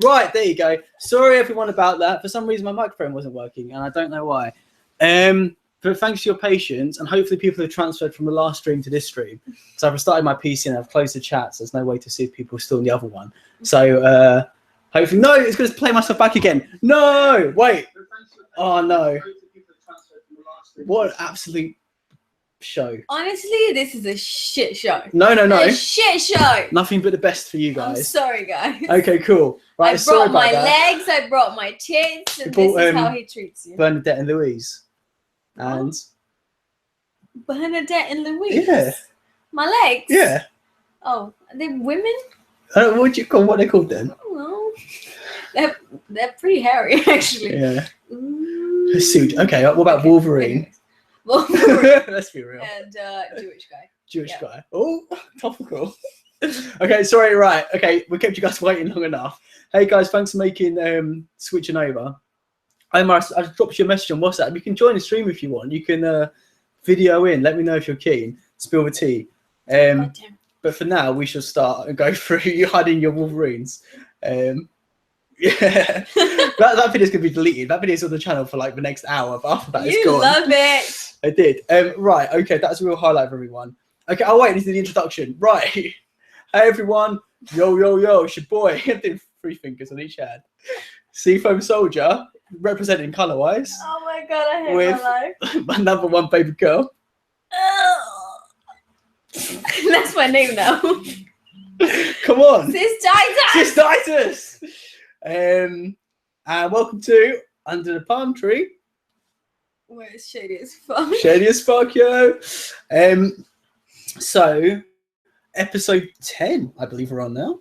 Right, there you go. Sorry everyone about that. For some reason my microphone wasn't working and I don't know why. But thanks for your patience, and hopefully people have transferred from the last stream to this stream. So I've restarted my PC and I've closed the chat, so there's no way to see if people are still in the other one. So hopefully, no, it's going to play myself back again. No, wait. Oh no. What an absolute show. Honestly, this is a shit show. No. A shit show. Nothing but the best for you guys. I'm sorry, guys. Okay, cool. Right, I brought my legs, I brought my tits, and this is how he treats you. Bernadette and Louise. And Bernadette and Louise. Yeah. My legs. Yeah. Oh, are they women? What do you call what they called then? I don't know. They're pretty hairy, actually. Yeah. Suit. Okay. What about Wolverine? Wolverine. Let's be real. And Jewish guy. Jewish guy. Oh, topical. Okay. Sorry. Right. Okay. We kept you guys waiting long enough. Hey guys, thanks for making switching over. Omar, I dropped you a message on WhatsApp. You can join the stream if you want. You can video in. Let me know if you're keen. Spill the tea. But for now, we shall start and go through you hiding your Wolverines. Yeah, that video's gonna be deleted. That video's on the channel for like the next hour. But after that, it's gone. You love it. I did. Right. Okay, that's a real highlight for everyone. Okay. Oh wait, this is the introduction. Right. Hey everyone. Yo. It's your boy. I did 3 fingers on each hand. Seafoam Soldier. Representing color-wise. Oh my god, I hate my life. My number 1 baby girl. That's my name now. Come on. Cystitis. And welcome to Under the Palm Tree. Where is Shady as fuck? Shady as fuck, yo. So, episode 10, I believe we're on now.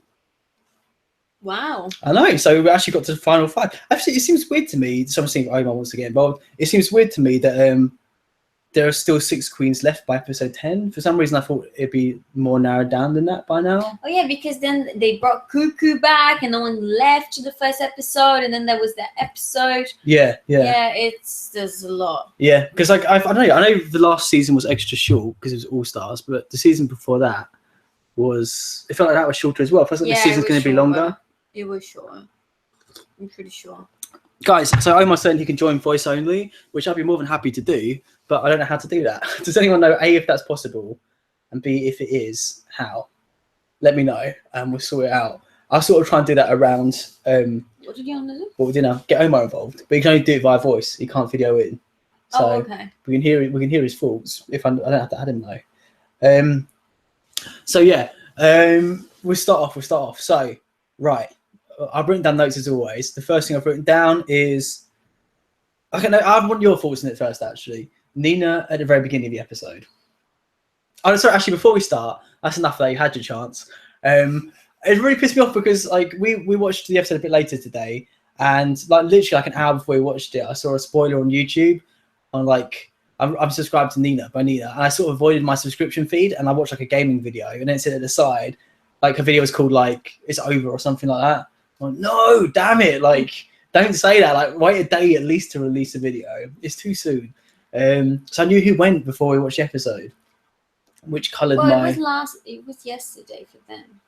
Wow. I know. So we actually got to the final 5. Actually, it seems weird to me. Someone saying Omar wants to get involved. It seems weird to me that there are still 6 queens left by episode 10. For some reason, I thought it'd be more narrowed down than that by now. Oh yeah, because then they brought Cuckoo back, and no one left to the first episode, and then there was that episode. Yeah. Yeah, there's a lot. Yeah, because like I know the last season was extra short because it was All Stars, but the season before that it felt like that was shorter as well. It feels like the season's going to be longer. It was short. I'm pretty sure. Guys, so Omar saying he can join voice only, which I'd be more than happy to do, but I don't know how to do that. Does anyone know, A, if that's possible, and B, if it is, how? Let me know, and we'll sort it out. I'll sort of try and do that around... what did you want to do? What we do now? Get Omar involved, but you can only do it via voice. He can't video in. So okay. We can hear his thoughts. I don't have to add him though. So yeah, we'll start off. So, right. I've written down notes as always. The first thing I've written down is... Okay, no, I want your thoughts on it first, actually. Nina at the very beginning of the episode. Oh, sorry, actually, before we start, that's enough that you had your chance. It really pissed me off because, like, we watched the episode a bit later today, and, like, literally, like, an hour before we watched it, I saw a spoiler on YouTube on, like... I'm subscribed to Nina by Nina, and I sort of avoided my subscription feed, and I watched, like, a gaming video, and then it said at the side, like, a video was called, like, It's Over or something like that. Like, no, damn it! Like, don't say that. Like, wait a day at least to release a video. It's too soon. So I knew who went before we watched the episode, which coloured my. It was yesterday for them.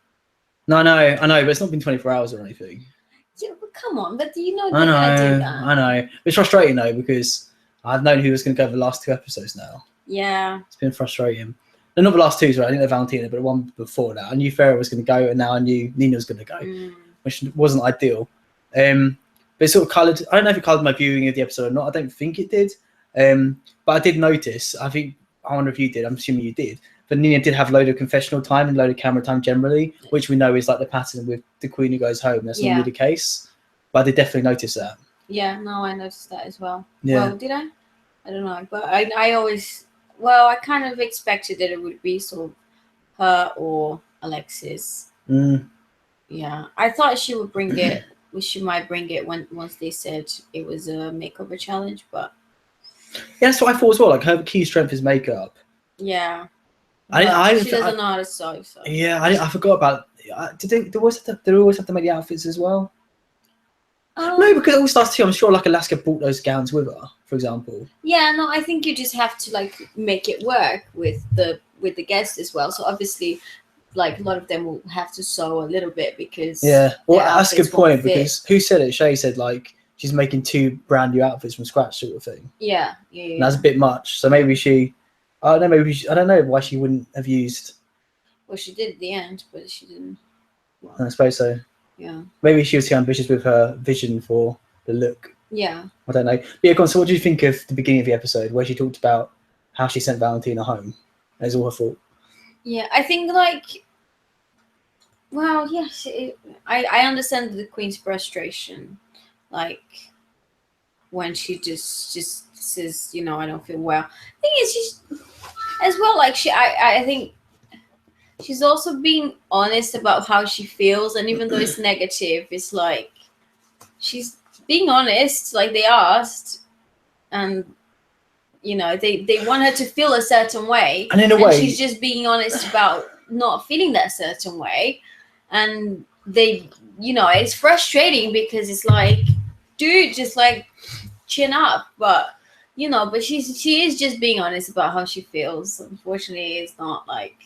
No, I know, but it's not been 24 hours or anything. Yeah, but come on, but you know they're gonna do that. I know. It's frustrating though because I've known who was going to go the last 2 episodes now. Yeah. It's been frustrating. No, not the last 2, sorry. I think they're Valentina, but the one before that. I knew Farrah was going to go, and now I knew Nina was going to go. Which wasn't ideal. But it sort of coloured... I don't know if it coloured my viewing of the episode or not. I don't think it did. But I did notice, I wonder if you did, I'm assuming you did, but Nina did have a load of confessional time and a load of camera time generally, which we know is like the pattern with the queen who goes home. That's not really the case. But I did definitely notice that. Yeah, no, I noticed that as well. Yeah. Well, did I? I don't know. But I always... Well, I kind of expected that it would be sort of her or Alexis. Yeah, I thought she would bring it. She might bring it once they said it was a makeover challenge, but yeah, that's what I thought as well. Like her key strength is makeup. Yeah, she doesn't know how to sew. So. Yeah, I forgot about. Did they always have to make the outfits as well? No, because All Stars 2, I'm sure like Alaska brought those gowns with her, for example. Yeah, no, I think you just have to like make it work with the guests as well. So obviously, like a lot of them will have to sew a little bit because well, their that's a good outfits won't point fit. because who said it? Shay said like she's making 2 brand new outfits from scratch, sort of thing. Yeah. And that's a bit much. So maybe I don't know. I don't know why she wouldn't have used. Well, she did at the end, but she didn't. Well, I suppose so. yeah. Maybe she was too ambitious with her vision for the look. Yeah. I don't know. But yeah, go on. So what do you think of the beginning of the episode where she talked about how she sent Valentina home? It's all her fault. Yeah, I think like, well, yes, I understand the queen's frustration, like when she just says, you know, I don't feel well. The thing is, she's as well, like I think she's also being honest about how she feels, and even though it's negative, it's like she's being honest, like they asked, and you know they want her to feel a certain way, and in a way she's just being honest about not feeling that certain way, and they, you know, it's frustrating because it's like, dude, just like chin up, but you know, but she is just being honest about how she feels. Unfortunately, it's not like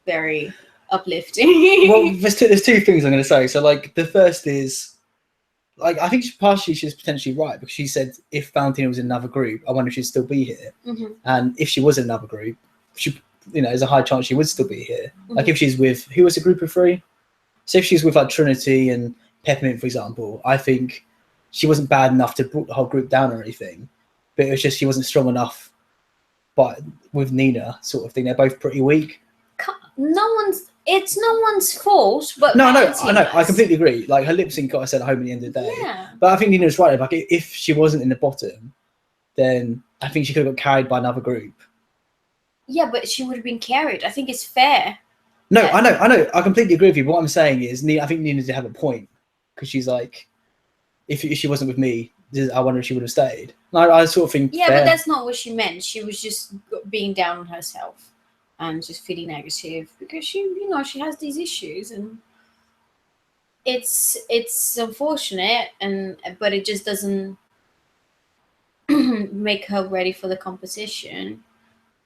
very uplifting. well, there's 2 things I'm going to say. So like the first is, like, I think partially she's potentially right because she said if Valentina was in another group, I wonder if she'd still be here. Mm-hmm. And if she was in another group, she, you know, there's a high chance she would still be here. Mm-hmm. Like if she's with, who was a group of 3? So if she's with like Trinity and Peppermint, for example, I think she wasn't bad enough to put the whole group down or anything, but it was just she wasn't strong enough. But with Nina, sort of thing, they're both pretty weak. It's no one's fault, but no, I know, I completely agree. Like her lip sync got her sent home at the end of the day. Yeah. But I think Nina's right. Like if she wasn't in the bottom, then I think she could have got carried by another group. Yeah, but she would have been carried. I think it's fair. No, Yeah. I know. I completely agree with you. But what I'm saying is, I think Nina did have a point because she's like, if she wasn't with me, I wonder if she would have stayed. I sort of think. Yeah, fair. but that's not what she meant. She was just being down on herself and just feeling negative because she, you know, she has these issues, and it's unfortunate, but it just doesn't make her ready for the competition.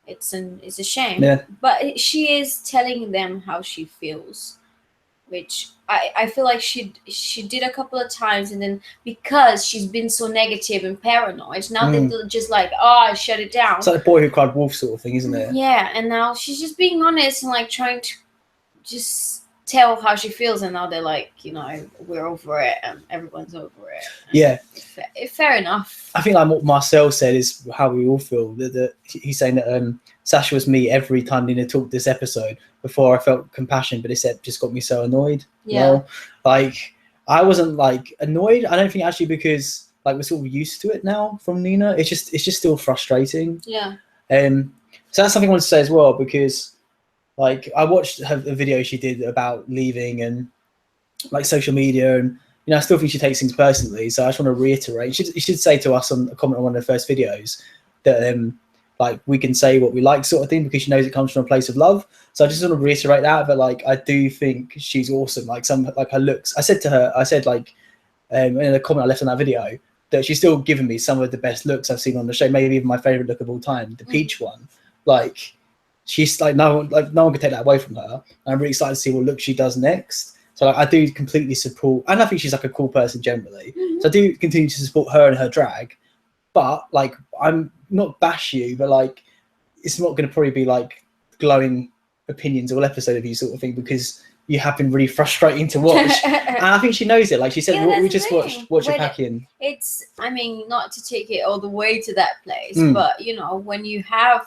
It's a shame. Yeah. But she is telling them how she feels, which I feel like she did a couple of times, and then because she's been so negative and paranoid, now they're just like, oh, shut it down. It's like the boy who cried wolf sort of thing, isn't it? Yeah, and now she's just being honest and like trying to just tell how she feels, and now they're like, you know, we're over it and everyone's over it. And yeah. Fair enough. I think like what Marcel said is how we all feel. That he's saying that Sasha was me every time Nina talked this episode. Before I felt compassion, but it just got me so annoyed. Yeah. Well, like I wasn't like annoyed. I don't think actually because like we're sort of used to it now from Nina. It's just still frustrating. Yeah. So that's something I want to say as well because like I watched a video she did about leaving and like social media, and you know I still think she takes things personally. So I just want to reiterate. You should say to us on a comment on one of the first videos that like we can say what we like sort of thing because she knows it comes from a place of love. So I just want to reiterate that. But like I do think she's awesome. Like her looks. I said like in a comment I left on that video that she's still giving me some of the best looks I've seen on the show. Maybe even my favorite look of all time, the peach one. Like she's like no one could take that away from her. And I'm really excited to see what look she does next. So like I do completely support, and I think she's like a cool person generally. So I do continue to support her and her drag. But like I'm not bash you, but like it's not going to probably be like glowing opinions all episode of you sort of thing because you have been really frustrating to watch. And I think she knows it. Like she said, we just watch a pack in. It's, I mean, not to take it all the way to that place, but you know, when you have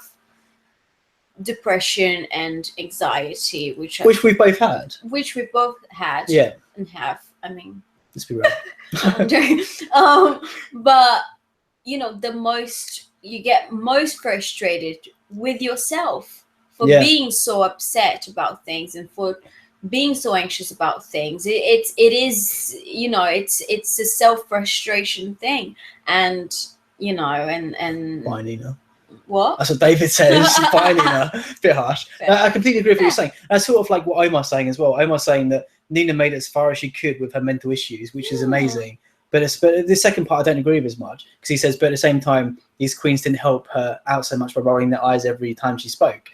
depression and anxiety, which we've both had, yeah, and have. I mean, let's be real. But you know, you get most frustrated with yourself for being so upset about things and for being so anxious about things. It is, you know, it's a self-frustration thing, and you know, and Bye, Nina. What? That's what David says. Bye, Nina. Bit harsh. I completely agree with what you're saying. That's sort of like what Omar's saying as well. Omar's saying that Nina made it as far as she could with her mental issues, which is amazing. But the second part I don't agree with as much because he says, but at the same time, these queens didn't help her out so much by rolling their eyes every time she spoke.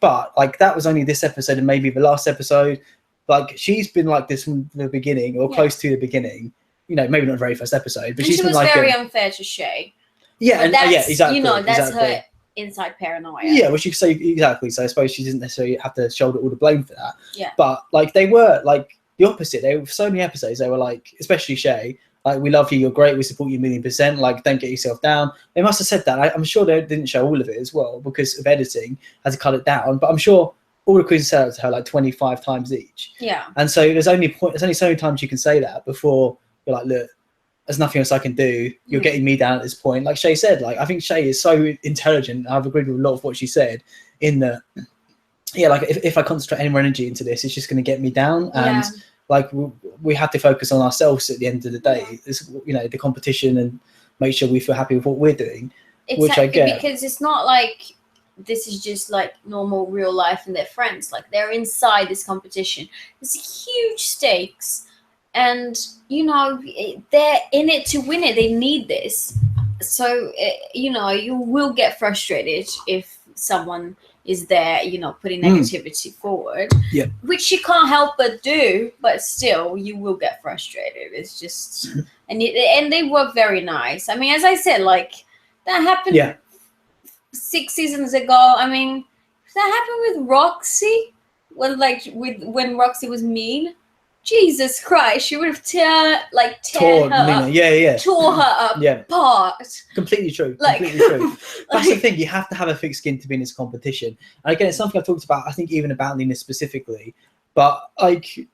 but like that was only this episode and maybe the last episode. Like she's been like this from the beginning or close to the beginning. You know, maybe not the very first episode, but and she's she been was like very unfair to Shay. Yeah, but and that's, exactly. You know, that's exactly. her inside paranoia. Yeah, which you could say exactly. So I suppose she didn't necessarily have to shoulder all the blame for that. Yeah. But like they were like the opposite. They were so many episodes. They were like, especially Shay, like we love you, you're great, we support you 1,000,000%. Like don't get yourself down. They must have said that. I'm sure they didn't show all of it as well because of editing, had to cut it down. But I'm sure all the queens said it to her like 25 times each. Yeah. And so there's only so many times you can say that before you're like, look, there's nothing else I can do. You're getting me down at this point. Like Shay said, like I think Shay is so intelligent. I've agreed with a lot of what she said in that. Yeah, like if I concentrate any more energy into this, it's just going to get me down. And like we have to focus on ourselves at the end of the day. It's, you know, the competition and make sure we feel happy with what we're doing. Exactly, which I get. Because it's not like this is just like normal real life and they're friends. Like they're inside this competition. There's huge stakes. And, you know, they're in it to win it. They need this. So, you know, you will get frustrated if someone is there, you know, putting negativity forward. Yeah. Which you can't help but do. But still, you will get frustrated. It's just... and they were very nice. I mean, as I said, like, that happened 6 seasons ago. I mean, that happened with Roxy. When Roxy was mean. Jesus Christ, she would have tore her apart. Completely true. Like, completely true. That's the thing. You have to have a thick skin to be in this competition. And again, it's something I've talked about, I think even about Nina specifically. But like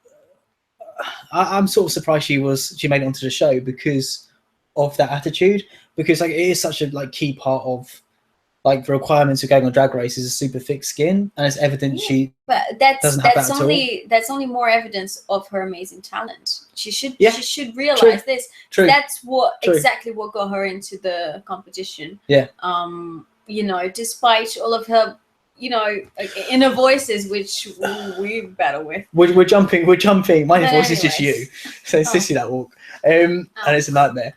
I'm sort of surprised she made it onto the show because of that attitude. Because like it is such a like key part of like the requirements of going on Drag Race is a super thick skin, and it's evident she doesn't have that that's only more evidence of her amazing talent. She should realize this. True. That's exactly what got her into the competition. Yeah. You know, despite all of her, you know, inner voices, which we battle with. We're jumping. My voice is just you. So it's Sissy that walk. And it's a nightmare.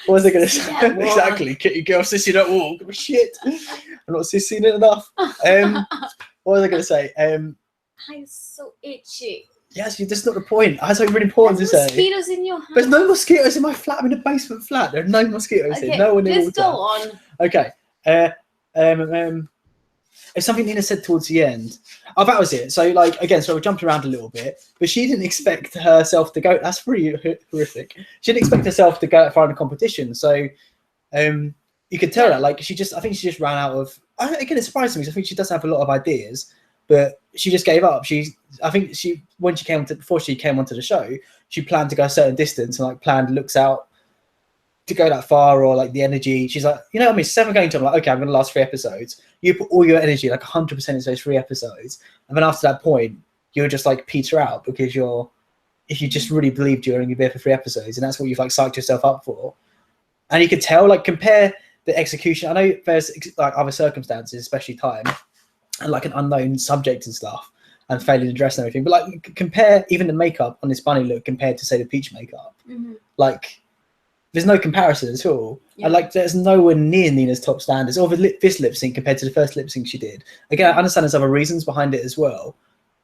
What was I going to say? Exactly. Kitty girl, Sissy that walk. Shit. I'm not Sissy it enough. What was I going to say? I'm so itchy. Yes, that's not the point. That's something really important to say. Mosquitoes in your house. There's no mosquitoes in my flat. I'm in a basement flat. There are no mosquitoes here. No one in just go on. Okay. It's something Nina said towards the end. Oh, that was it. So, like, again, so we jumped around a little bit, but she didn't expect herself to go. That's pretty horrific. She didn't expect herself to go that far in a competition. So, you could tell that, like, I think she just ran out of. Again, it surprised me because I think she does have a lot of ideas, but she just gave up. Before she came onto the show, she planned to go a certain distance and like planned looks out to go that far, or like the energy. She's like, you know what I mean? 7 going to, I'm like, okay, I'm going to last 3 episodes. You put all your energy, like 100% into those 3 episodes. And then after that point, you'll just like peter out because if you just really believed you're only there for 3 episodes and that's what you've like psyched yourself up for. And you could tell, like compare the execution. I know there's like other circumstances, especially time and like an unknown subject and stuff and failing to dress and everything. But like compare even the makeup on this bunny look compared to say the peach makeup. Like, there's no comparison at all. Yeah. And like, there's nowhere near Nina's top standards or this lip sync compared to the first lip sync she did. Again, I understand there's other reasons behind it as well,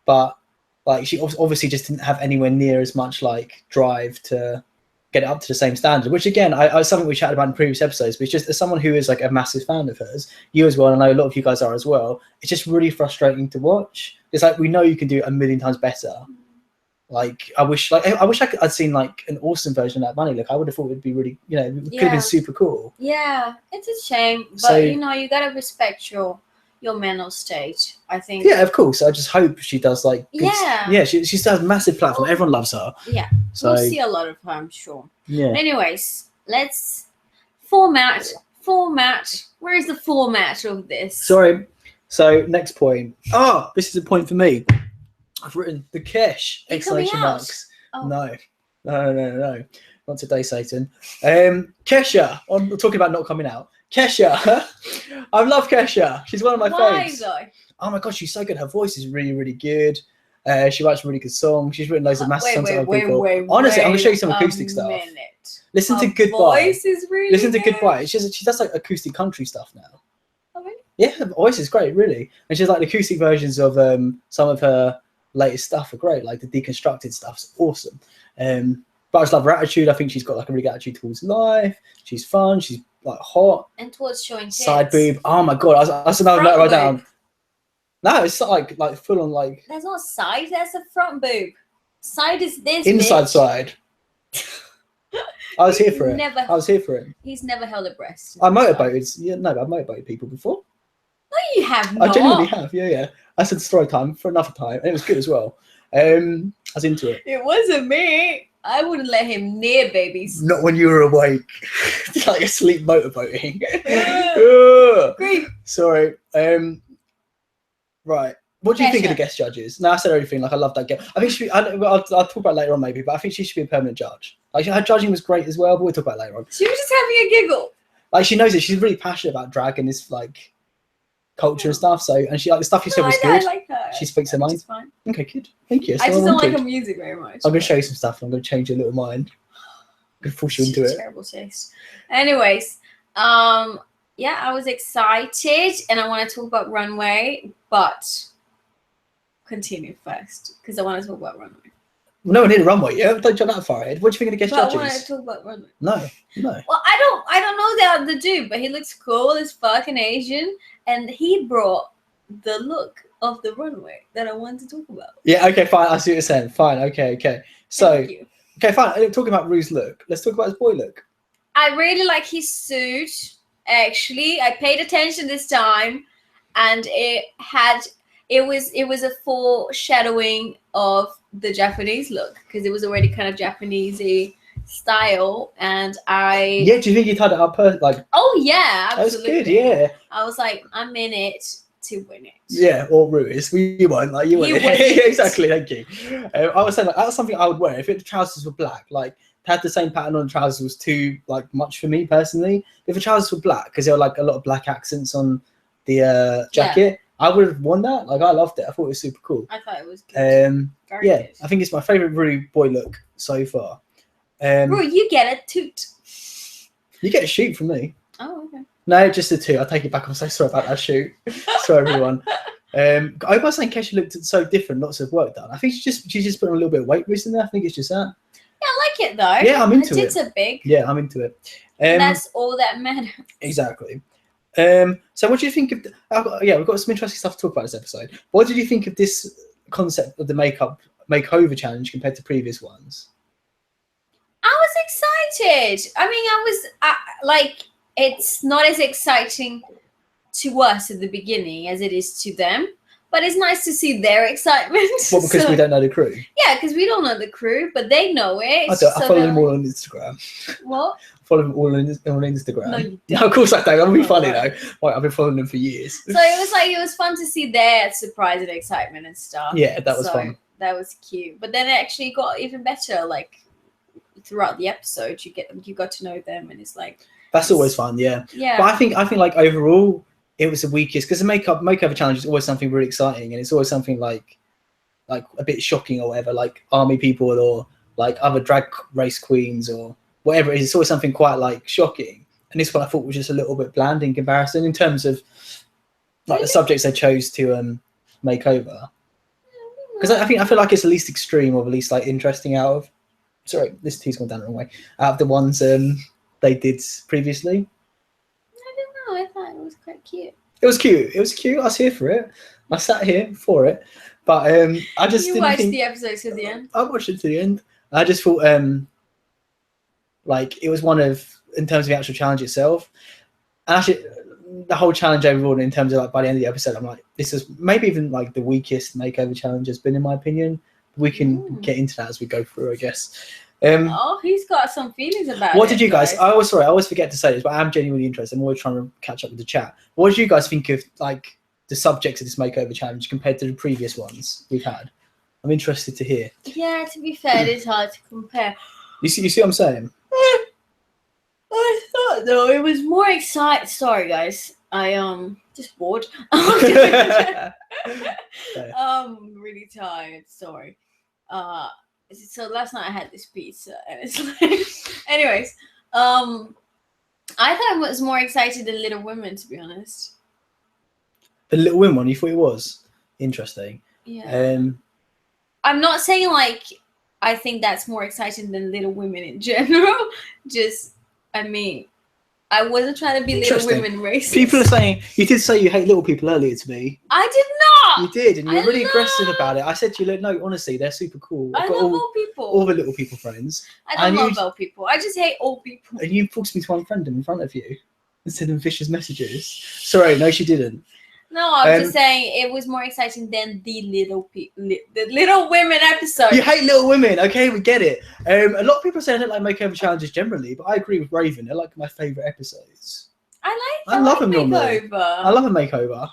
but like she obviously just didn't have anywhere near as much like drive to get it up to the same standard. Which again, I something we chatted about in previous episodes. But it's just as someone who is like a massive fan of hers, you as well, and I know a lot of you guys are as well. It's just really frustrating to watch. It's like we know you can do it 1,000,000 times better. Like I wish I'd seen like an awesome version of that bunny look. I would have thought it would be really, you know, it could have been super cool. Yeah, it's a shame, but you know, you gotta respect your mental state. I think. Yeah, of course. I just hope she does like. She still has a massive platform. Everyone loves her. Yeah, so we'll see a lot of her, I'm sure. Yeah. But anyways, let's format. Where is the format of this? Sorry. So next point. Oh, this is a point for me. I've written the Kesh! Exclamation marks. Oh. No. Not today, Satan. Kesha. We're talking about not coming out. Kesha. I love Kesha. She's one of my faves. Why though? Oh my gosh, she's so good. Her voice is really, really good. She writes really good songs. She's written loads of massive songs to other people. Honestly, I'm gonna show you some acoustic stuff. Listen to Goodbye. Voice is really Listen to good. Goodbye. She does like acoustic country stuff now. Oh, really? Yeah, her voice is great, really. And she's like the acoustic versions of some of her latest stuff are great. Like the deconstructed stuff's awesome. But I just love her attitude. I think she's got like a really good attitude towards life. She's fun. She's like hot. And towards showing tits. Side boob. Oh my god! I said no, right down. No, it's like full on like. There's not side. There's a front boob. Side is this. Inside bitch. side. I was here for it. I was here for it. He's never held a breast. I motivated. Yeah, no, I've motivated people before. No, you have not. I genuinely have. Yeah. I said story time for another time, and it was good as well. I was into it. It wasn't me. I wouldn't let him near babies. Not when you were awake, like asleep motorboating. Grief. Sorry. Right. What do you think of the guest judges? No, I said everything. Like I love that girl. I think she. I'll talk about it later on maybe, but I think she should be a permanent judge. Like her judging was great as well, but we'll talk about it later on. She was just having a giggle. Like she knows it. She's really passionate about drag and this like culture and stuff. So and she like the stuff you said was good. I like her. She speaks her mind. Fine. Okay, good. Thank you. I just don't like her music very much. I'm gonna show you some stuff and I'm gonna change your little mind. I'm gonna force you into it. Terrible taste. Anyways, yeah, I was excited and I want to talk about Runway, but continue first because I want to talk about Runway. No, we need a Runway. Yeah, don't jump that far ahead. What do you think of the guest judges? I want to talk about Runway. No. Well, I don't know the dude, but he looks cool as fucking Asian, and he brought the look of the runway that I wanted to talk about. Yeah. Okay. Fine. I see what you're saying. Fine. Okay. So. Okay. Fine. Talking about Ru's look. Let's talk about his boy look. I really like his suit. Actually, I paid attention this time, and it was a foreshadowing of the Japanese look because it was already kind of Japanesey style, and I. Yeah, do you think he tied it up like? Oh yeah, absolutely. That was good. Yeah. I was like, I'm in it to win it. Yeah, or Ru is. You won. Like you won. Exactly. Thank you. I was saying like that's something I would wear if the trousers were black. Like to have the same pattern on the trousers was too like much for me personally. If the trousers were black because there were like a lot of black accents on the jacket. Yeah. I would have worn that. Like I loved it. I thought it was super cool. I thought it was good. Very yeah, good. I think it's my favorite Ru boy look so far. Ru, you get a toot. You get a shoot from me. Oh, okay. No, just a two. I take it back. I'm so sorry about that shoot. Sorry, everyone. I was saying Kesha looked so different. Lots of work done. I think she's just put on a little bit of weight recently. I think it's just that. Yeah, I like it though. Yeah, I'm into it. Tits are big. Yeah, I'm into it. That's all that matters. Exactly. So what do you think of yeah, we've got some interesting stuff to talk about this episode. What did you think of this concept of the makeover challenge compared to previous ones? I was excited. I mean, I was like, it's not as exciting to us at the beginning as it is to them, but it's nice to see their excitement. Well, because we don't know the crew. Yeah, because we don't know the crew, but they know it. I follow them all on Instagram. What? Follow them all on Instagram. No, you don't. No, of course I don't. That would be funny though. Like, I've been following them for years. So it was fun to see their surprise and excitement and stuff. Yeah, that was fun. That was cute. But then it actually got even better. Like throughout the episode, you got to know them, and it's like that's always fun. Yeah. Yeah. But I think like overall it was the weakest because the makeover challenge is always something really exciting, and it's always something like a bit shocking or whatever, like army people or like other drag race queens or whatever it is. It's always something quite like shocking, and this one I thought was just a little bit bland in comparison in terms of like the subjects they chose to make over. Because I feel like it's the least extreme or the least like interesting out of. Sorry, this tea's gone down the wrong way. Out of the ones they did previously. I don't know. I thought it was quite cute. It was cute. I was here for it. I sat here for it, but I just you didn't watched think... the episode to the end. I watched it to the end. I just thought like it was one of in terms of the actual challenge itself, and actually the whole challenge overall in terms of like by the end of the episode, I'm like this is maybe even like the weakest makeover challenge has been in my opinion. We can get into that as we go through, I guess. He's got some feelings about it. What did you guys? I always forget to say this, but I'm genuinely interested. I'm always trying to catch up with the chat. What did you guys think of like the subjects of this makeover challenge compared to the previous ones we've had? I'm interested to hear. Yeah, to be fair, it's hard to compare. You see what I'm saying? I thought though it was more exciting. Sorry, guys. I just bored. Really tired. Sorry. So last night I had this pizza, and it's like, anyways. I thought I was more excited than Little Women, to be honest. The Little Women one, you thought it was interesting. Yeah. I'm not saying like I think that's more exciting than Little Women in general. Just, I mean, I wasn't trying to be Little Women racist. People are saying, you did say you hate little people earlier to me. I did not. You did, and you were really aggressive about it. I said to you, look, no, honestly, they're super cool. I love old people. All the little people friends. I don't love old people. I just hate old people. And you forced me to unfriend them in front of you and send them vicious messages. Sorry, no, she didn't. No, I'm just saying it was more exciting than the Little Women episode. You hate Little Women, okay? We get it. A lot of people say I don't like makeover challenges generally, but I agree with Raven. They're like my favourite episodes. I love a makeover. I love a makeover.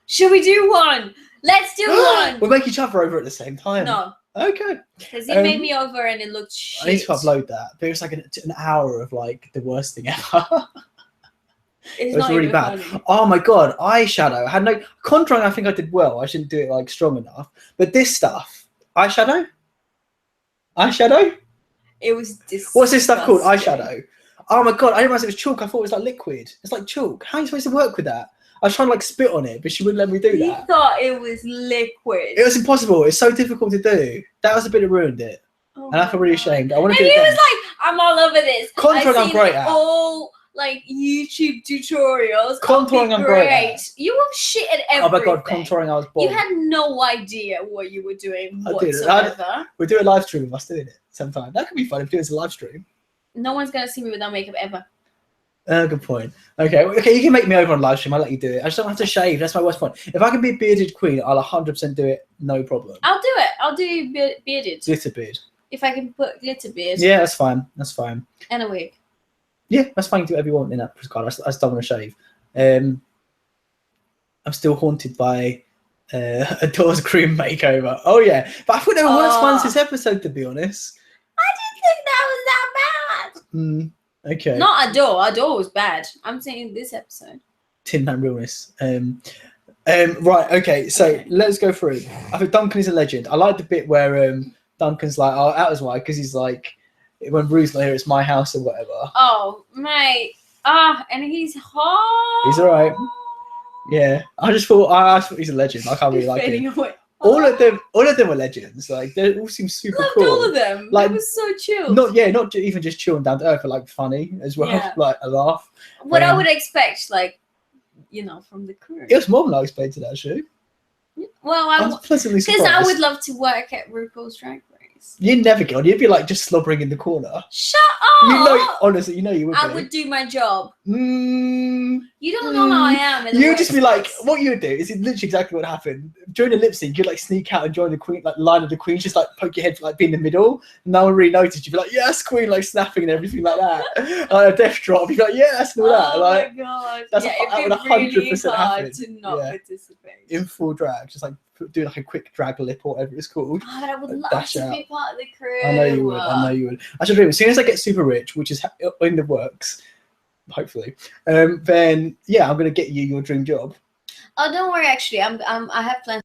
Should we do one? Let's do one. We'll make each other over at the same time. No. Okay. Because he made me over and it looked shit. I need to upload that. But it was like an hour of like the worst thing ever. It was really bad. Funny. Oh my god, eyeshadow. I had no contouring. I think I did well. I shouldn't do it like strong enough. But this stuff, eyeshadow. It was disgusting. What's this stuff called? Eyeshadow. Oh my god, I didn't realize it was chalk. I thought it was like liquid. It's like chalk. How are you supposed to work with that? I was trying to like spit on it, but she wouldn't let me do that. You thought it was liquid. It was impossible. It's so difficult to do. That was the bit that ruined it. Oh and I feel really ashamed. I want to do it. And he was like, I'm all over this. Contouring, I'm great at. All like YouTube tutorials. Contouring, I'm great at. You were shit at everything. Oh my god, contouring, I was bored. You had no idea what you were doing whatsoever. We'll do a live stream of us doing it sometime. That could be fun if we do it as a live stream. No one's going to see me without makeup ever. Good point. Okay, you can make me over on live stream. I'll let you do it. I just don't have to shave. That's my worst point. If I can be a bearded queen, I'll 100% do it. No problem. I'll do it. I'll do bearded. Glitter beard. If I can put glitter beard. Yeah, that's fine. That's fine. And a wig. Yeah, that's fine. Do whatever you want in that card. I still want to shave. I'm still haunted by a Doors Groom makeover. Oh yeah, but I thought there were worse ones this episode, to be honest. I didn't think that was that bad. Okay. Not Adore. Adore was bad. I'm saying this episode. Tin Man realness. Right. Okay. So let's go through. I think Duncan is a legend. I like the bit where Duncan's like, "Oh, out is why," because he's like, when Rue's not here, it's my house or whatever. Oh, mate. And he's hot. He's all right. Yeah. I thought he's a legend. I can't really like him. All of them were legends. Like they all seem super cool. All of them. Like it was so chill. Not even just chill and down to earth, but like funny as well. Yeah. Like a laugh. What I would expect, like, from the crew. It was more than I expected, actually. Well, I was pleasantly surprised. Because I would love to work at RuPaul's Drag Race. You'd never go on. You'd be like just slobbering in the corner. Shut up! Honestly, you would. I would do my job. You don't know how I am. You would just be like, what you would do is literally exactly what happened during the lip sync. You'd like sneak out and join the queen, like line of the queens, just like poke your head, like be in the middle. No one really noticed. You'd be like, yes, queen, like snapping and everything like that. Like a death drop. You'd be like, yes, and all that. Like, my god, that would 100% happen. To not participate in full drag, just like do like a quick drag lip or whatever it's called. But I would love to be part of the crew. I know you would. I should do it as soon as I get super rich, which is in the works, hopefully. Then yeah, I'm gonna get you your dream job. Oh, don't worry. Actually, I have plans.